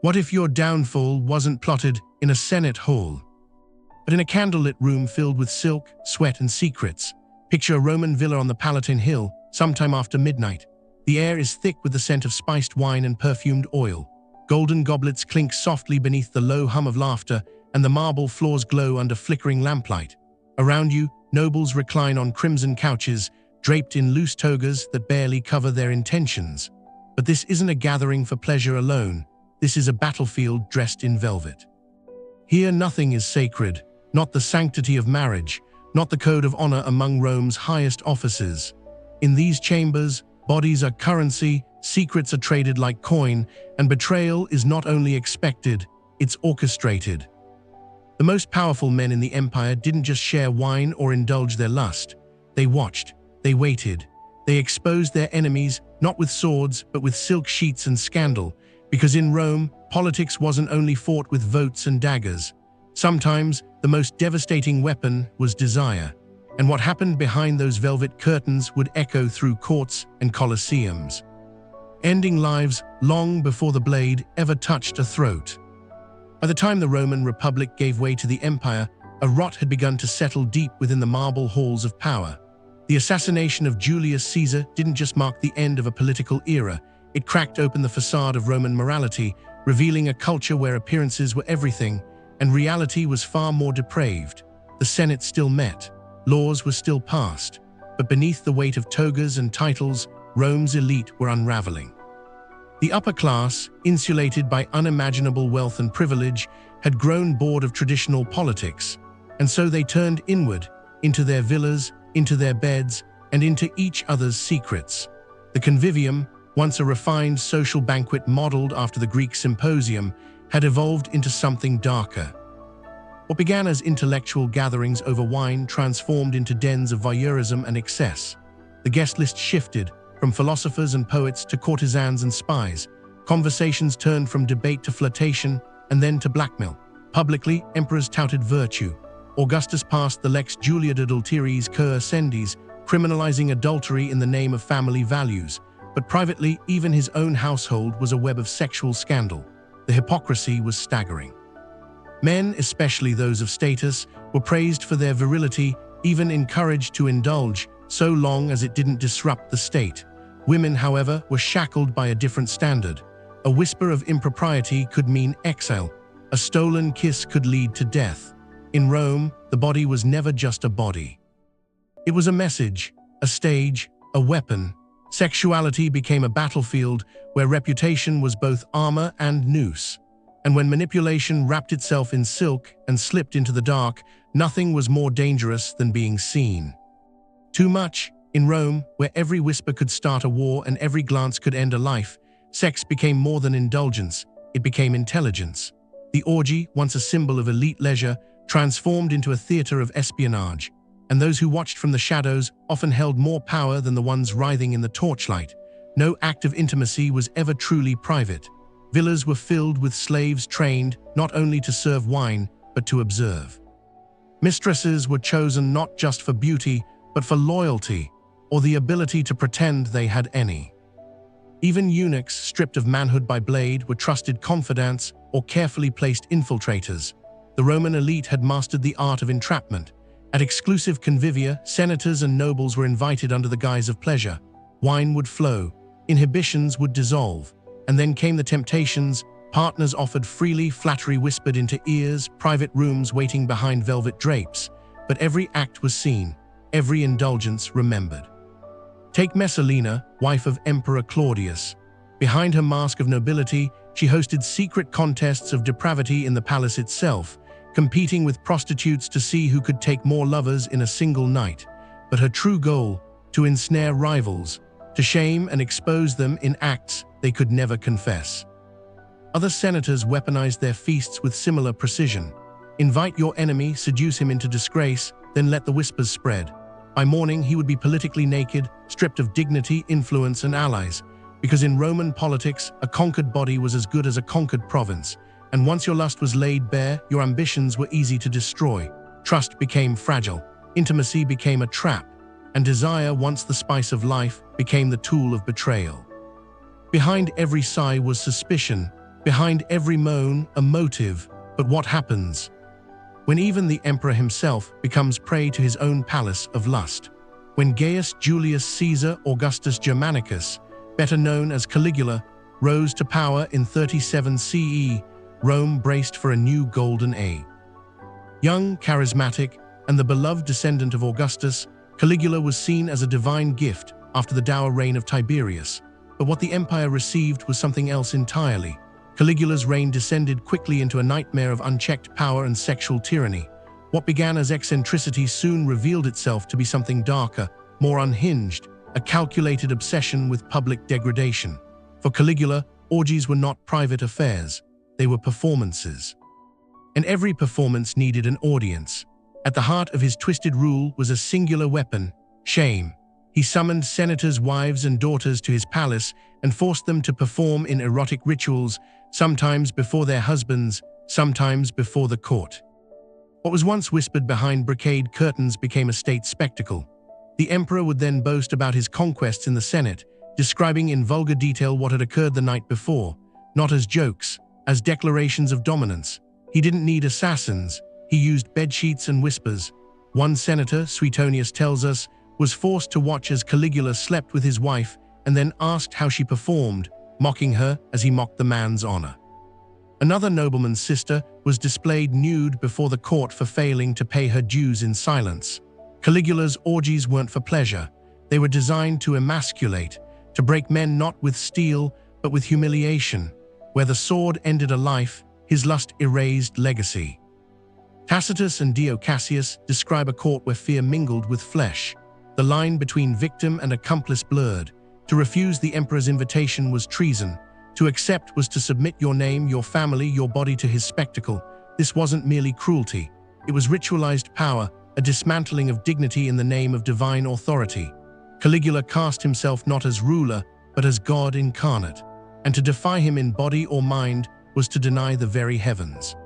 What if your downfall wasn't plotted in a Senate hall, but in a candlelit room filled with silk, sweat, and secrets? Picture a Roman villa on the Palatine Hill, sometime after midnight. The air is thick with the scent of spiced wine and perfumed oil. Golden goblets clink softly beneath the low hum of laughter, and the marble floors glow under flickering lamplight. Around you, nobles recline on crimson couches, draped in loose togas that barely cover their intentions. But this isn't a gathering for pleasure alone. This is a battlefield dressed in velvet. Here nothing is sacred, not the sanctity of marriage, not the code of honor among Rome's highest officers. In these chambers, bodies are currency, secrets are traded like coin, and betrayal is not only expected, it's orchestrated. The most powerful men in the empire didn't just share wine or indulge their lust. They watched, they waited, they exposed their enemies, not with swords, but with silk sheets and scandal, because in Rome, politics wasn't only fought with votes and daggers. Sometimes, the most devastating weapon was desire, and what happened behind those velvet curtains would echo through courts and colosseums, ending lives long before the blade ever touched a throat. By the time the Roman Republic gave way to the empire, a rot had begun to settle deep within the marble halls of power. The assassination of Julius Caesar didn't just mark the end of a political era, it cracked open the facade of Roman morality, revealing a culture where appearances were everything, and reality was far more depraved. The Senate still met, laws were still passed, but beneath the weight of togas and titles, Rome's elite were unraveling. The upper class, insulated by unimaginable wealth and privilege, had grown bored of traditional politics, and so they turned inward, into their villas, into their beds, and into each other's secrets. The convivium, once a refined social banquet modeled after the Greek symposium, had evolved into something darker. What began as intellectual gatherings over wine transformed into dens of voyeurism and excess. The guest list shifted, from philosophers and poets to courtesans and spies. Conversations turned from debate to flirtation, and then to blackmail. Publicly, emperors touted virtue. Augustus passed the Lex Julia Adulteriis Cur Ascendis, criminalizing adultery in the name of family values. But privately, even his own household was a web of sexual scandal. The hypocrisy was staggering. Men, especially those of status, were praised for their virility, even encouraged to indulge, so long as it didn't disrupt the state. Women, however, were shackled by a different standard. A whisper of impropriety could mean exile. A stolen kiss could lead to death. In Rome, the body was never just a body. It was a message, a stage, a weapon. Sexuality became a battlefield where reputation was both armor and noose. And when manipulation wrapped itself in silk and slipped into the dark, nothing was more dangerous than being seen. Too much. In Rome, where every whisper could start a war and every glance could end a life, sex became more than indulgence, it became intelligence. The orgy, once a symbol of elite leisure, transformed into a theater of espionage, and those who watched from the shadows often held more power than the ones writhing in the torchlight. No act of intimacy was ever truly private. Villas were filled with slaves trained not only to serve wine, but to observe. Mistresses were chosen not just for beauty, but for loyalty, or the ability to pretend they had any. Even eunuchs, stripped of manhood by blade, were trusted confidants or carefully placed infiltrators. The Roman elite had mastered the art of entrapment. At exclusive convivia, senators and nobles were invited under the guise of pleasure. Wine would flow, inhibitions would dissolve, and then came the temptations. Partners offered freely, flattery whispered into ears, private rooms waiting behind velvet drapes. But every act was seen, every indulgence remembered. Take Messalina, wife of Emperor Claudius. Behind her mask of nobility, she hosted secret contests of depravity in the palace itself, competing with prostitutes to see who could take more lovers in a single night. But her true goal, to ensnare rivals, to shame and expose them in acts they could never confess. Other senators weaponized their feasts with similar precision. Invite your enemy, seduce him into disgrace, then let the whispers spread. By morning, he would be politically naked, stripped of dignity, influence, and allies. Because in Roman politics, a conquered body was as good as a conquered province. And once your lust was laid bare, your ambitions were easy to destroy. Trust became fragile, intimacy became a trap, and desire, once the spice of life, became the tool of betrayal. Behind every sigh was suspicion, Behind every moan, a motive. But what happens when even the emperor himself becomes prey to his own palace of lust? When Gaius Julius Caesar Augustus Germanicus, better known as Caligula, rose to power in 37 CE, Rome braced for a new golden age. Young, charismatic, and the beloved descendant of Augustus, Caligula was seen as a divine gift after the dour reign of Tiberius. But what the empire received was something else entirely. Caligula's reign descended quickly into a nightmare of unchecked power and sexual tyranny. What began as eccentricity soon revealed itself to be something darker, more unhinged, a calculated obsession with public degradation. For Caligula, orgies were not private affairs, they were performances. And every performance needed an audience. At the heart of his twisted rule was a singular weapon: shame. He summoned senators' wives and daughters to his palace and forced them to perform in erotic rituals, sometimes before their husbands, sometimes before the court. What was once whispered behind brocade curtains became a state spectacle. The emperor would then boast about his conquests in the Senate, describing in vulgar detail what had occurred the night before, not as jokes, as declarations of dominance. He didn't need assassins, he used bedsheets and whispers. One senator, Suetonius tells us, was forced to watch as Caligula slept with his wife and then asked how she performed, mocking her as he mocked the man's honor. Another nobleman's sister was displayed nude before the court for failing to pay her dues in silence. Caligula's orgies weren't for pleasure. They were designed to emasculate, to break men not with steel, but with humiliation. Where the sword ended a life, his lust erased legacy. Tacitus and Dio Cassius describe a court where fear mingled with flesh. The line between victim and accomplice blurred. To refuse the emperor's invitation was treason. To accept was to submit your name, your family, your body to his spectacle. This wasn't merely cruelty. It was ritualized power, a dismantling of dignity in the name of divine authority. Caligula cast himself not as ruler, but as God incarnate. And to defy him in body or mind was to deny the very heavens.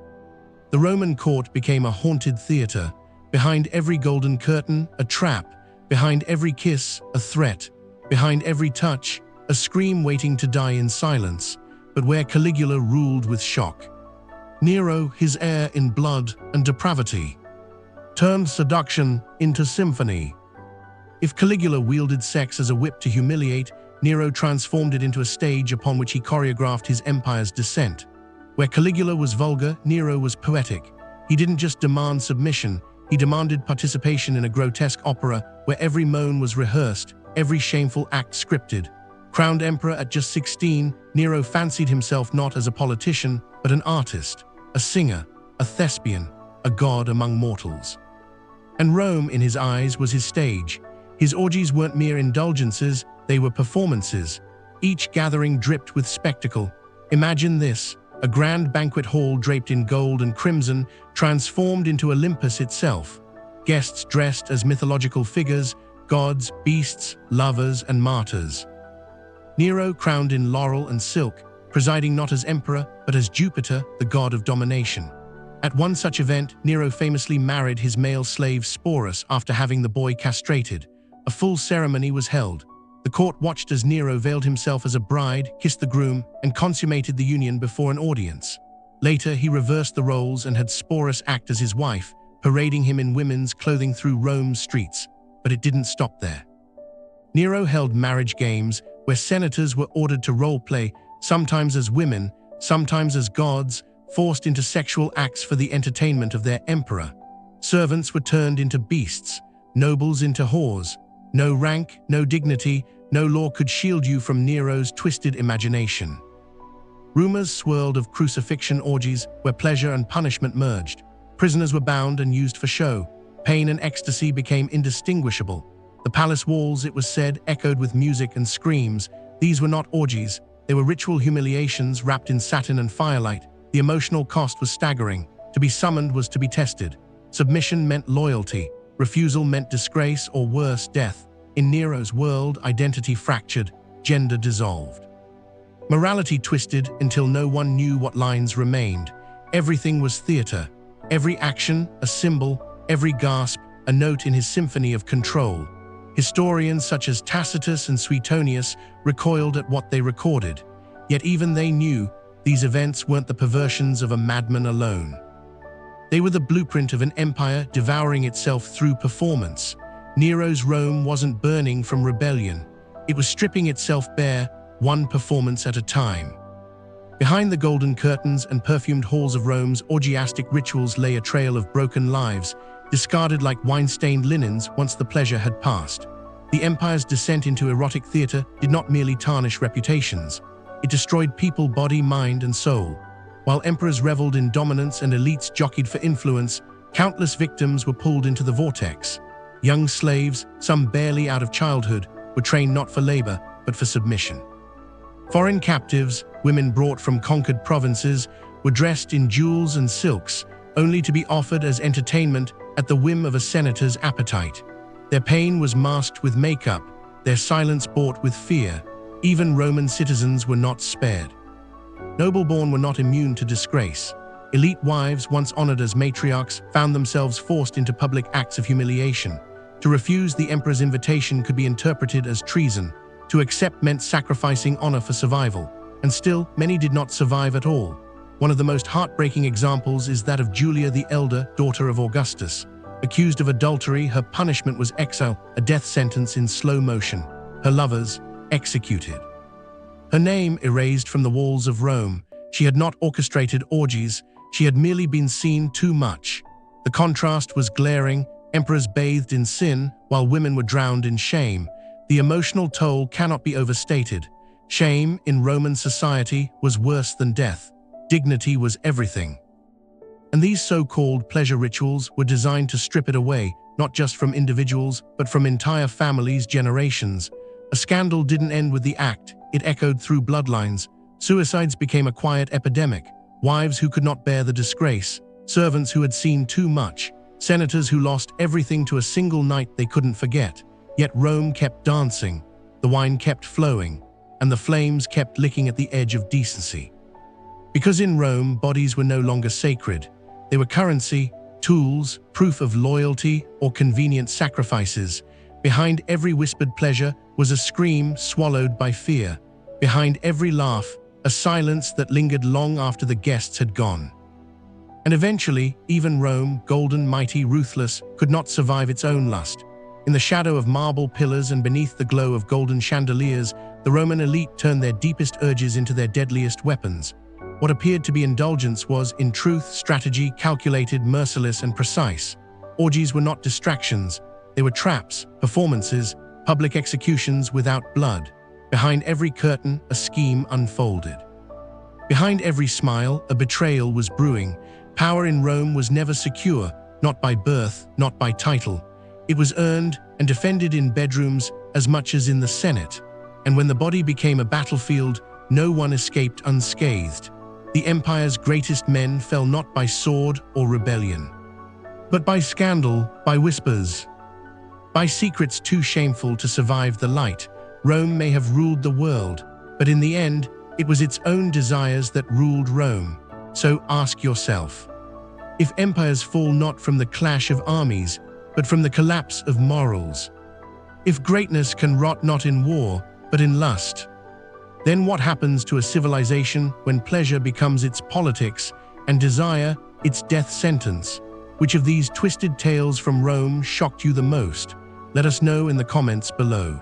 The Roman court became a haunted theater. Behind every golden curtain, a trap. Behind every kiss, a threat. Behind every touch, a scream waiting to die in silence. But where Caligula ruled with shock, Nero, his heir in blood and depravity, turned seduction into symphony. If Caligula wielded sex as a whip to humiliate, Nero transformed it into a stage upon which he choreographed his empire's descent. Where Caligula was vulgar, Nero was poetic. He didn't just demand submission, he demanded participation in a grotesque opera where every moan was rehearsed, every shameful act scripted. Crowned emperor at just 16, Nero fancied himself not as a politician, but an artist, a singer, a thespian, a god among mortals. And Rome, in his eyes, was his stage. His orgies weren't mere indulgences, they were performances. Each gathering dripped with spectacle. Imagine this: a grand banquet hall draped in gold and crimson, transformed into Olympus itself. Guests dressed as mythological figures, gods, beasts, lovers, and martyrs. Nero crowned in laurel and silk, presiding not as emperor, but as Jupiter, the god of domination. At one such event, Nero famously married his male slave Sporus after having the boy castrated. A full ceremony was held. The court watched as Nero veiled himself as a bride, kissed the groom, and consummated the union before an audience. Later, he reversed the roles and had Sporus act as his wife, parading him in women's clothing through Rome's streets. But it didn't stop there. Nero held marriage games where senators were ordered to role-play, sometimes as women, sometimes as gods, forced into sexual acts for the entertainment of their emperor. Servants were turned into beasts, nobles into whores. No rank, no dignity, no law could shield you from Nero's twisted imagination. Rumors swirled of crucifixion orgies where pleasure and punishment merged. Prisoners were bound and used for show. Pain and ecstasy became indistinguishable. The palace walls, it was said, echoed with music and screams. These were not orgies. They were ritual humiliations wrapped in satin and firelight. The emotional cost was staggering. To be summoned was to be tested. Submission meant loyalty. Refusal meant disgrace or worse, death. In Nero's world, identity fractured, gender dissolved. Morality twisted until no one knew what lines remained. Everything was theater. Every action, a symbol, every gasp, a note in his symphony of control. Historians such as Tacitus and Suetonius recoiled at what they recorded. Yet even they knew these events weren't the perversions of a madman alone. They were the blueprint of an empire devouring itself through performance. Nero's Rome wasn't burning from rebellion. It was stripping itself bare, one performance at a time. Behind the golden curtains and perfumed halls of Rome's orgiastic rituals lay a trail of broken lives, discarded like wine-stained linens once the pleasure had passed. The empire's descent into erotic theater did not merely tarnish reputations. It destroyed people, body, mind, and soul. While emperors reveled in dominance and elites jockeyed for influence, countless victims were pulled into the vortex. Young slaves, some barely out of childhood, were trained not for labor, but for submission. Foreign captives, women brought from conquered provinces, were dressed in jewels and silks, only to be offered as entertainment at the whim of a senator's appetite. Their pain was masked with makeup, their silence bought with fear. Even Roman citizens were not spared. Noble-born were not immune to disgrace. Elite wives, once honored as matriarchs, found themselves forced into public acts of humiliation. To refuse the emperor's invitation could be interpreted as treason. To accept meant sacrificing honor for survival. And still, many did not survive at all. One of the most heartbreaking examples is that of Julia the Elder, daughter of Augustus. Accused of adultery, her punishment was exile, a death sentence in slow motion. Her lovers, executed. Her name erased from the walls of Rome. She had not orchestrated orgies, she had merely been seen too much. The contrast was glaring. Emperors bathed in sin, while women were drowned in shame. The emotional toll cannot be overstated. Shame, in Roman society, was worse than death. Dignity was everything. And these so-called pleasure rituals were designed to strip it away, not just from individuals, but from entire families, generations. A scandal didn't end with the act, it echoed through bloodlines. Suicides became a quiet epidemic. Wives who could not bear the disgrace, servants who had seen too much, senators who lost everything to a single night they couldn't forget. Yet Rome kept dancing, the wine kept flowing, and the flames kept licking at the edge of decency. Because in Rome, bodies were no longer sacred. They were currency, tools, proof of loyalty, or convenient sacrifices. Behind every whispered pleasure was a scream swallowed by fear. Behind every laugh, a silence that lingered long after the guests had gone. And eventually, even Rome, golden, mighty, ruthless, could not survive its own lust. In the shadow of marble pillars and beneath the glow of golden chandeliers, the Roman elite turned their deepest urges into their deadliest weapons. What appeared to be indulgence was, in truth, strategy, calculated, merciless, and precise. Orgies were not distractions. They were traps, performances, public executions without blood. Behind every curtain, a scheme unfolded. Behind every smile, a betrayal was brewing. Power in Rome was never secure, not by birth, not by title. It was earned and defended in bedrooms as much as in the Senate. And when the body became a battlefield, no one escaped unscathed. The empire's greatest men fell not by sword or rebellion, but by scandal, by whispers, by secrets too shameful to survive the light. Rome may have ruled the world, but in the end, it was its own desires that ruled Rome. So ask yourself, if empires fall not from the clash of armies, but from the collapse of morals, if greatness can rot not in war, but in lust, then what happens to a civilization when pleasure becomes its politics and desire its death sentence? Which of these twisted tales from Rome shocked you the most? Let us know in the comments below.